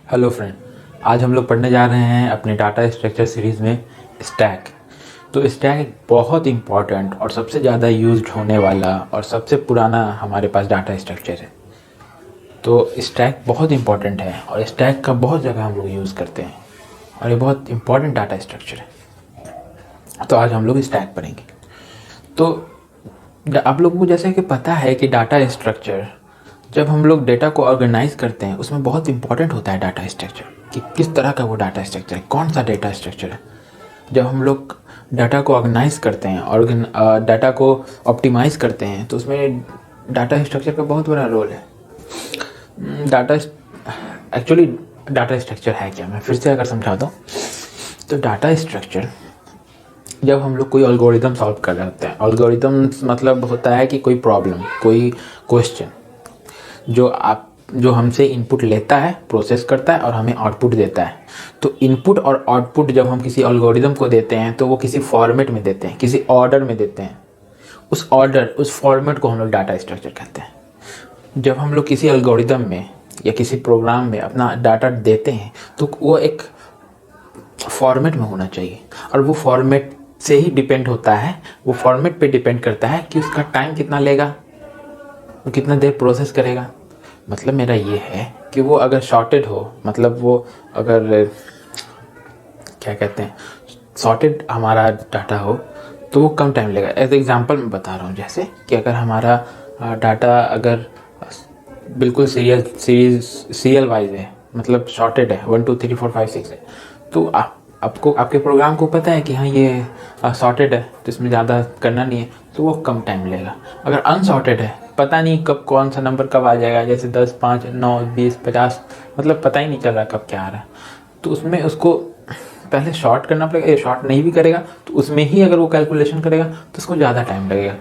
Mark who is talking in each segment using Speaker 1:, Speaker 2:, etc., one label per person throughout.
Speaker 1: Hello friend, आज हम लोग पढ़ने जा रहे हैं अपने डाटा स्ट्रक्चर सीरीज़ में स्टैक। तो स्टैक एक बहुत इम्पॉर्टेंट और सबसे ज़्यादा यूज्ड होने वाला और सबसे पुराना हमारे पास डाटा स्ट्रक्चर है। तो स्टैक बहुत इम्पॉर्टेंट है और स्टैक का बहुत जगह हम लोग यूज़ करते हैं और ये बहुत इम्पॉर्टेंट डाटा स्ट्रक्चर है। तो आज हम लोग स्टैक पढ़ेंगे। तो आप लोगों को जैसे कि पता है कि डाटा स्ट्रक्चर, जब हम लोग डेटा को ऑर्गेनाइज करते हैं उसमें बहुत इंपॉर्टेंट होता है डाटा स्ट्रक्चर कि किस तरह का वो डाटा स्ट्रक्चर है, कौन सा डेटा स्ट्रक्चर है। जब हम लोग डाटा को ऑर्गेनाइज करते हैं और डाटा को ऑप्टिमाइज करते हैं तो उसमें डाटा स्ट्रक्चर का बहुत बड़ा रोल है। डाटा एक्चुअली डाटा स्ट्रक्चर है क्या, मैं फिर से अगर समझाता हूँ तो डाटा स्ट्रक्चर, जब हम लोग कोई एल्गोरिदम सॉल्व कर रहे होते हैं, एल्गोरिदम मतलब होता है कि कोई प्रॉब्लम, कोई क्वेश्चन जो हमसे इनपुट लेता है, प्रोसेस करता है और हमें आउटपुट देता है। तो इनपुट और आउटपुट जब हम किसी एल्गोरिदम को देते हैं तो वो किसी फॉर्मेट में देते हैं, किसी ऑर्डर में देते हैं। उस फॉर्मेट को हम लोग डाटा स्ट्रक्चर कहते हैं। जब हम लोग किसी एल्गोरिदम में या किसी प्रोग्राम में अपना डाटा देते हैं तो वो एक फॉर्मेट में होना चाहिए और वो फॉर्मेट से ही डिपेंड होता है, वो फॉर्मेट पे डिपेंड करता है कि उसका टाइम कितना लेगा, वो कितना देर प्रोसेस करेगा। मतलब मेरा ये है कि वो अगर शॉर्टेड हो, मतलब वो अगर क्या कहते हैं, शॉर्टेड हमारा डाटा हो तो वो कम टाइम लेगा। एज एग्जांपल मैं बता रहा हूँ, जैसे कि अगर हमारा डाटा अगर बिल्कुल सीरियल वाइज है, मतलब शॉर्टेड है, 1 2 3 4 5 6 है, तो आपको आपके प्रोग्राम को पता है कि हाँ ये शॉर्टेड है तो इसमें ज़्यादा करना नहीं है, तो वो कम टाइम लेगा। अगर अनसॉर्टेड है, पता नहीं कब कौन सा नंबर कब आ जाएगा, जैसे 10 5 9 20 50, मतलब पता ही नहीं चल रहा कब क्या आ रहा है, तो उसमें उसको पहले शॉर्ट करना पड़ेगा। ये शॉर्ट नहीं भी करेगा तो उसमें ही अगर वो कैलकुलेशन करेगा तो उसको ज़्यादा टाइम लगेगा।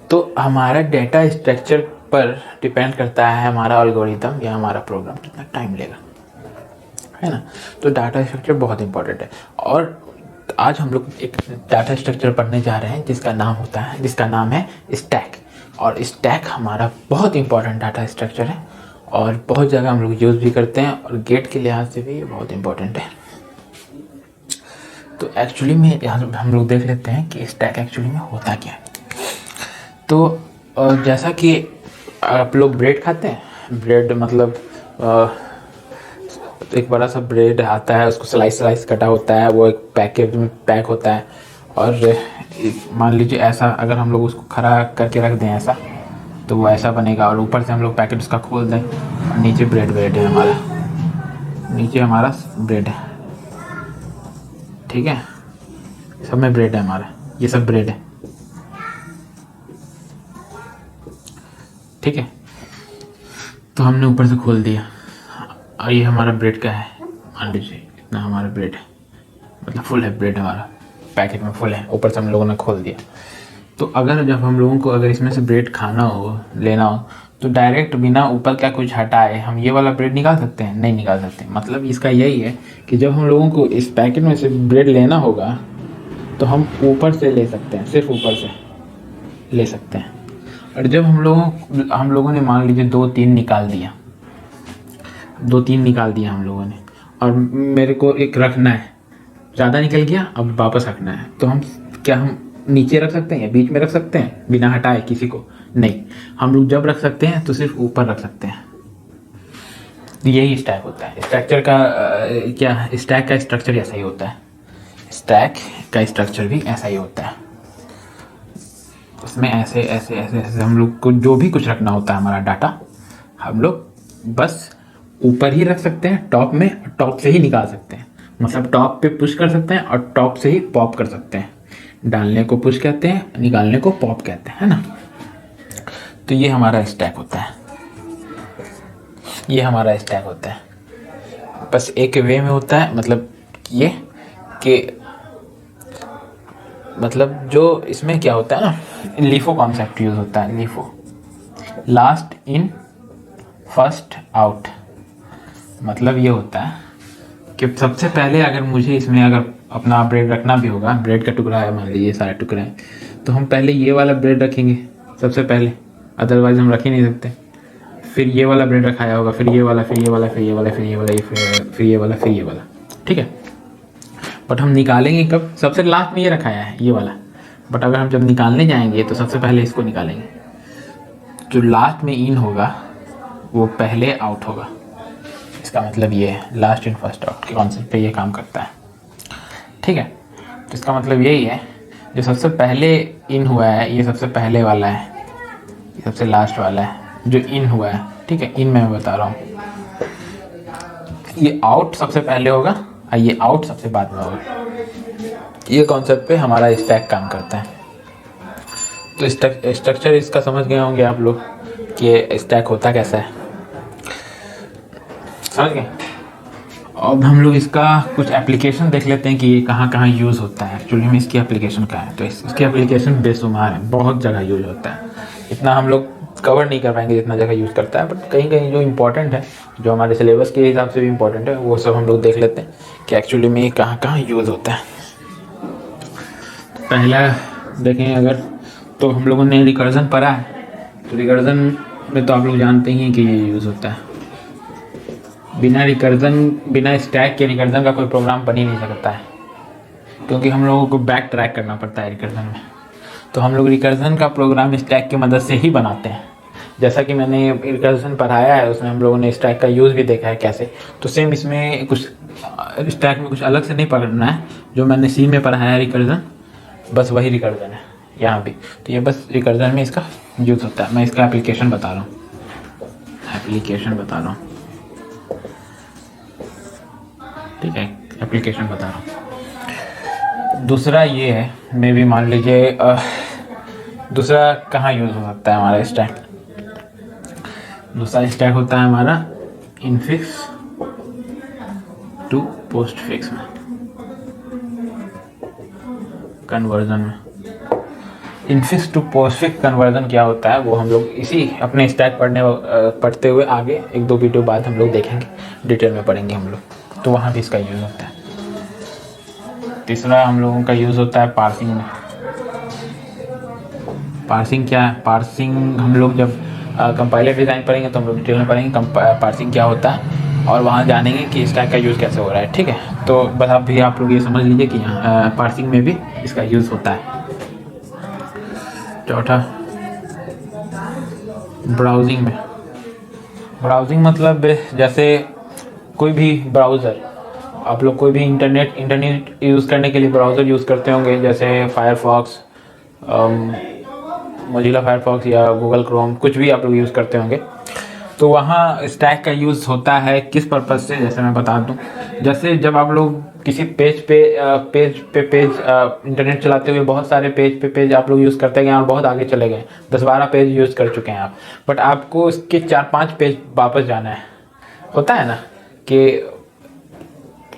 Speaker 1: तो हमारा डेटा स्ट्रक्चर पर डिपेंड करता है हमारा एल्गोरिदम या हमारा प्रोग्राम कितना टाइम लेगा, है ना। तो डाटा स्ट्रक्चर बहुत इंपॉर्टेंट है और आज हम लोग एक डाटा स्ट्रक्चर पढ़ने जा रहे हैं जिसका नाम है स्टैक। और स्टैक हमारा बहुत इंपॉर्टेंट डाटा स्ट्रक्चर है और बहुत जगह हम लोग यूज़ भी करते हैं और गेट के लिहाज से भी ये बहुत इंपॉर्टेंट है। तो एक्चुअली में यहाँ हम लोग देख लेते हैं कि स्टैक एक्चुअली में होता क्या है। तो जैसा कि आप लोग ब्रेड खाते हैं, ब्रेड मतलब एक बड़ा सा ब्रेड आता है, उसको स्लाइस कटा होता है, वो एक पैकेट में पैक होता है। और मान लीजिए ऐसा अगर हम लोग उसको खड़ा करके रख दें ऐसा, तो वो ऐसा बनेगा और ऊपर से हम लोग पैकेट उसका खोल दें और नीचे ब्रेड है हमारा, नीचे हमारा ब्रेड है, ठीक है। सब में ब्रेड है हमारा, ये सब ब्रेड है, ठीक है। तो हमने ऊपर से खोल दिया और ये हमारा ब्रेड का है, मान लीजिए इतना हमारा ब्रेड है, मतलब फुल है ब्रेड, हमारा पैकेट में फुल है, ऊपर से हम लोगों ने खोल दिया। तो अगर जब हम लोगों को अगर इसमें से ब्रेड खाना हो, लेना हो, तो डायरेक्ट बिना ऊपर का कुछ हटाए हम ये वाला ब्रेड निकाल सकते हैं? नहीं निकाल सकते। मतलब इसका यही है कि जब हम लोगों को इस पैकेट में से ब्रेड लेना होगा तो हम ऊपर से ले सकते हैं, सिर्फ ऊपर से ले सकते हैं। और जब हम लोगों ने मान लीजिए 2 3 निकाल दिया, 2 3 निकाल दिया हम लोगों ने, और मेरे को एक रखना है, ज़्यादा निकल गया, अब वापस रखना है, तो हम नीचे रख सकते हैं या बीच में रख सकते हैं बिना हटाए किसी को? नहीं। हम लोग जब रख सकते हैं तो सिर्फ ऊपर रख सकते हैं। तो यही स्टैक होता है। स्ट्रक्चर का स्टैक का स्ट्रक्चर ऐसा ही होता है, स्टैक का स्ट्रक्चर भी ऐसा ही होता है। इसमें ऐसे ऐसे ऐसे ऐसे हम लोग को जो भी कुछ रखना होता है हमारा डाटा, हम लोग बस ऊपर ही रख सकते हैं, टॉप में, टॉप से ही निकाल सकते हैं। मतलब टॉप पे पुश कर सकते हैं और टॉप से ही पॉप कर सकते हैं। डालने को पुश कहते हैं, निकालने को पॉप कहते हैं, है ना। तो ये हमारा स्टैक होता है, ये हमारा स्टैक होता है। बस एक वे में होता है, मतलब ये कि मतलब जो इसमें क्या होता है ना, लीफो कॉन्सेप्ट यूज़ होता है। LIFO, last in first out. मतलब ये होता है कि सबसे पहले अगर मुझे इसमें अगर अपना ब्रेड रखना भी होगा, ब्रेड का टुकड़ा है मान लीजिए, सारे टुकड़े हैं, तो हम पहले ये वाला ब्रेड रखेंगे सबसे पहले, अदरवाइज हम रख ही नहीं सकते। फिर ये वाला ब्रेड रखाया होगा, फिर ये वाला, फिर ये वाला, फिर ये वाला, फिर ये वाला, फिर ये वाला, फिर ये वाला, ठीक है। बट हम निकालेंगे कब? सबसे लास्ट में ये रखाया है ये वाला, बट अगर हम जब निकालने जाएंगे तो सबसे पहले इसको निकालेंगे। जो लास्ट में इन होगा वो पहले आउट होगा। इसका मतलब ये है लास्ट इन फर्स्ट आउट के कॉन्सेप्ट पे ये काम करता है, ठीक है। तो इसका मतलब यही है, जो सबसे पहले इन हुआ है ये सबसे पहले वाला है, ये सबसे लास्ट वाला है जो इन हुआ है, ठीक है। इन मैं बता रहा हूँ, ये आउट सबसे पहले होगा और ये आउट सबसे बाद में होगा। ये कॉन्सेप्ट पे हमारा स्टैक काम करता है। तो स्ट्रक्चर इसका समझ गए होंगे आप लोग कि स्टैक होता कैसा है, समझ गए। अब हम लोग इसका कुछ एप्लीकेशन देख लेते हैं कि ये कहाँ कहाँ यूज़ होता है। एक्चुअली में इसकी एप्लीकेशन क्या है, तो इसकी एप्लीकेशन बेशुमार है, बहुत जगह यूज होता है। इतना हम लोग कवर नहीं कर पाएंगे जितना जगह यूज़ करता है, बट कहीं कहीं जो इम्पोर्टेंट है, जो हमारे सिलेबस के हिसाब से भी इम्पोर्टेंट है, वो सब हम लोग देख लेते हैं कि एक्चुअली में ये कहाँ कहाँ यूज़ होता है। पहला देखें अगर, तो हम लोगों ने रिकर्जन पढ़ा है, तो रिकर्जन में तो आप लोग जानते ही हैं कि ये यूज़ होता है। बिना रिकर्जन, बिना स्टैक के रिकर्जन का कोई प्रोग्राम बन ही नहीं सकता है, क्योंकि हम लोगों को बैक ट्रैक करना पड़ता है रिकर्जन में। तो हम लोग रिकर्जन का प्रोग्राम स्टैक की मदद से ही बनाते हैं। जैसा कि मैंने रिकर्जन पढ़ाया है, उसमें हम लोगों ने स्टैक का यूज़ भी देखा है कैसे। तो सेम इसमें कुछ स्टैक में कुछ अलग से नहीं पढ़ना है, जो मैंने सी में पढ़ाया है रिकर्जन, बस वही रिकर्जन है यहाँ भी। तो ये बस रिकर्जन में इसका यूज़ होता है। मैं इसका एप्लीकेशन बता रहा हूँ, ठीक है, एप्लीकेशन बता रहा हूँ। दूसरा ये है, मे भी मान लीजिए दूसरा कहाँ यूज़ हो सकता है हमारा स्टैक। दूसरा स्टैक होता है हमारा इनफिक्स टू पोस्टफिक्स में, कन्वर्जन में। इनफिक्स टू पोस्टफिक्स कन्वर्जन क्या होता है वो हम लोग इसी अपने स्टैक पढ़ते हुए आगे एक दो वीडियो बाद हम लोग देखेंगे, डिटेल में पढ़ेंगे हम लोग, तो वहाँ भी इसका यूज़ होता है। तीसरा हम लोगों का यूज़ होता है पार्सिंग में। पार्सिंग क्या है? पार्सिंग हम लोग जब कंपाइलर डिज़ाइन पढ़ेंगे तो हम लोग डिटेल में पढ़ेंगे पार्सिंग क्या होता है, और वहाँ जानेंगे कि स्टैक का यूज़ कैसे हो रहा है, ठीक है। तो बस आप लोग ये समझ लीजिए कि यहाँ पार्सिंग में भी इसका यूज़ होता है। चौथा, ब्राउजिंग में। ब्राउजिंग मतलब जैसे कोई भी ब्राउज़र, आप लोग कोई भी इंटरनेट यूज़ करने के लिए ब्राउज़र यूज़ करते होंगे, जैसे फायरफॉक्स, मोजिला फायरफॉक्स या गूगल क्रोम, कुछ भी आप लोग यूज़ करते होंगे। तो वहाँ स्टैक का यूज़ होता है किस पर्पज़ से, जैसे मैं बता दूँ। जैसे जब आप लोग किसी पेज इंटरनेट चलाते हुए बहुत सारे पेज आप लोग यूज़ करते गए और बहुत आगे चले गए, 10-12 पेज यूज़ कर चुके हैं आप, बट आपको उसके 4-5 पेज वापस जाना है। होता है ना कि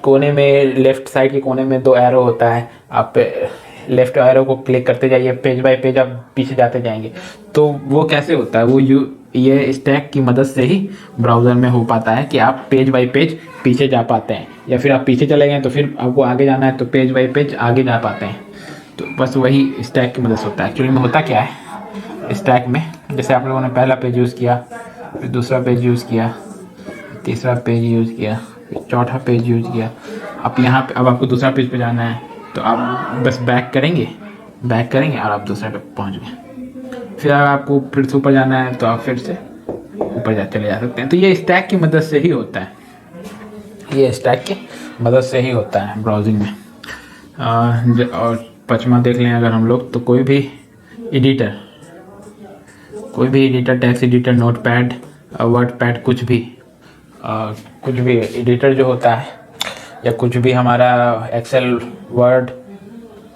Speaker 1: कोने में, लेफ़्ट साइड के कोने में 2 एरो होता है, आप लेफ़्ट एरो को क्लिक करते जाइए, पेज बाय पेज आप पीछे जाते जाएंगे। तो वो कैसे होता है? वो ये स्टैक की मदद से ही ब्राउज़र में हो पाता है कि आप पेज बाय पेज पीछे जा पाते हैं, या फिर आप पीछे चले गए तो फिर आपको आगे जाना है तो पेज बाय पेज आगे जा पाते हैं। तो बस वही स्टैक की मदद से होता है। एक्चुअली में होता क्या है स्टैक में, जैसे आप लोगों ने पहला पेज यूज़ किया, फिर दूसरा पेज यूज़ किया, तीसरा पेज यूज़ किया, फिर चौथा पेज यूज़ किया। अब यहाँ पे अब आपको दूसरा पेज पे जाना है, तो आप बस बैक करेंगे और आप दूसरे पे पहुँच गए। फिर अगर आपको फिर से ऊपर जाना है तो आप फिर से ऊपर चले जा सकते हैं। तो ये स्टैक की मदद से ही होता है, ये स्टैक की मदद से ही होता है ब्राउजिंग में। और पचमा देख लें अगर हम लोग, तो कोई भी editor, text editor, notepad, WordPad, कुछ भी एडिटर जो होता है, या कुछ भी हमारा एक्सेल, वर्ड,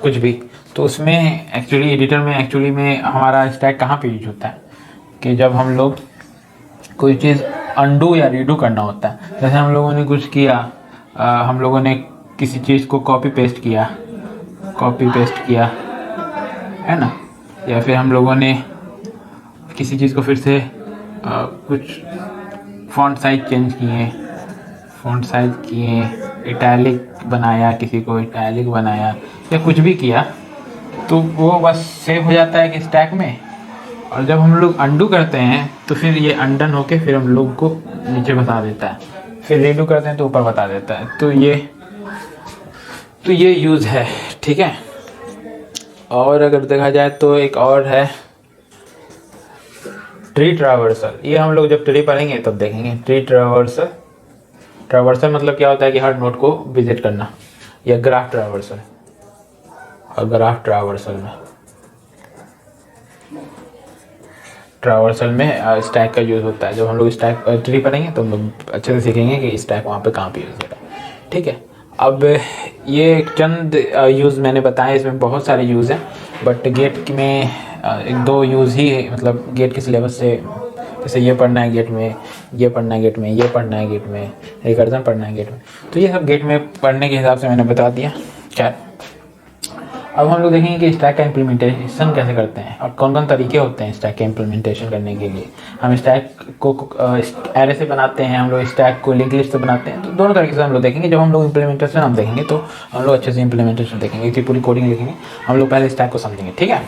Speaker 1: कुछ भी, तो उसमें एक्चुअली एडिटर में एक्चुअली में हमारा स्टैक कहाँ पे यूज होता है कि जब हम लोग कोई चीज़ अंडू या रीडू करना होता है। जैसे हम लोगों ने कुछ किया, हम लोगों ने किसी चीज़ को कॉपी पेस्ट किया है ना, या फिर हम लोगों ने किसी चीज़ को फिर से कुछ फ़ॉन्ट साइज चेंज किए, इटैलिक बनाया, किसी को इटैलिक बनाया, या कुछ भी किया, तो वो बस सेव हो जाता है कि स्टैक में, और जब हम लोग अंडू करते हैं तो फिर ये अनडन होके फिर हम लोग को नीचे बता देता है, फिर रीडू करते हैं तो ऊपर बता देता है। तो ये यूज़ है, ठीक है। और अगर देखा जाए तो एक और है ट्री ट्रावर्सल। ये हम लोग जब ट्री पढ़ेंगे तब देखेंगे। ट्री ट्रावर्सल, ट्रावर्सल मतलब क्या होता है कि हर नोड को विजिट करना, या ग्राफ ट्रावर्सल। और ग्राफ ट्रावर्सल में स्टैक का यूज़ होता है। जब हम लोग स्टैक ट्री पढ़ेंगे तो हम लोग अच्छे से सीखेंगे कि स्टैक वहाँ पे कहाँ पे यूज़ होता है, ठीक है। अब ये चंद यूज़ मैंने बताया, इसमें बहुत सारे यूज़ हैं, बट गेट में एक दो यूज़ ही है, मतलब गेट के सिलेबस से, जैसे ये पढ़ना है गेट में, ये पढ़ना है गेट में, ये पढ़ना है गेट में, रिकर्जन पढ़ना है गेट में, तो ये सब गेट में पढ़ने के हिसाब से मैंने बता दिया। क्या अब हम लोग देखेंगे कि स्टैक का इम्प्लीमेंटेशन कैसे करते हैं और कौन कौन तरीके होते हैं स्टैक के इम्प्लीमेंटेशन करने के लिए। हम स्टैक को एरे से बनाते हैं, हम लोग स्टैक को लिंक लिस्ट से बनाते हैं, तो दोनों तरीके से हम लोग देखेंगे। जब हम लोग इम्प्लीमेंटेशन हम देखेंगे तो हम लोग अच्छे से इम्प्लीमेंटेशन देखेंगे, कि पूरी कोडिंग लिखेंगे। हम लोग पहले स्टैक को समझेंगे, ठीक है।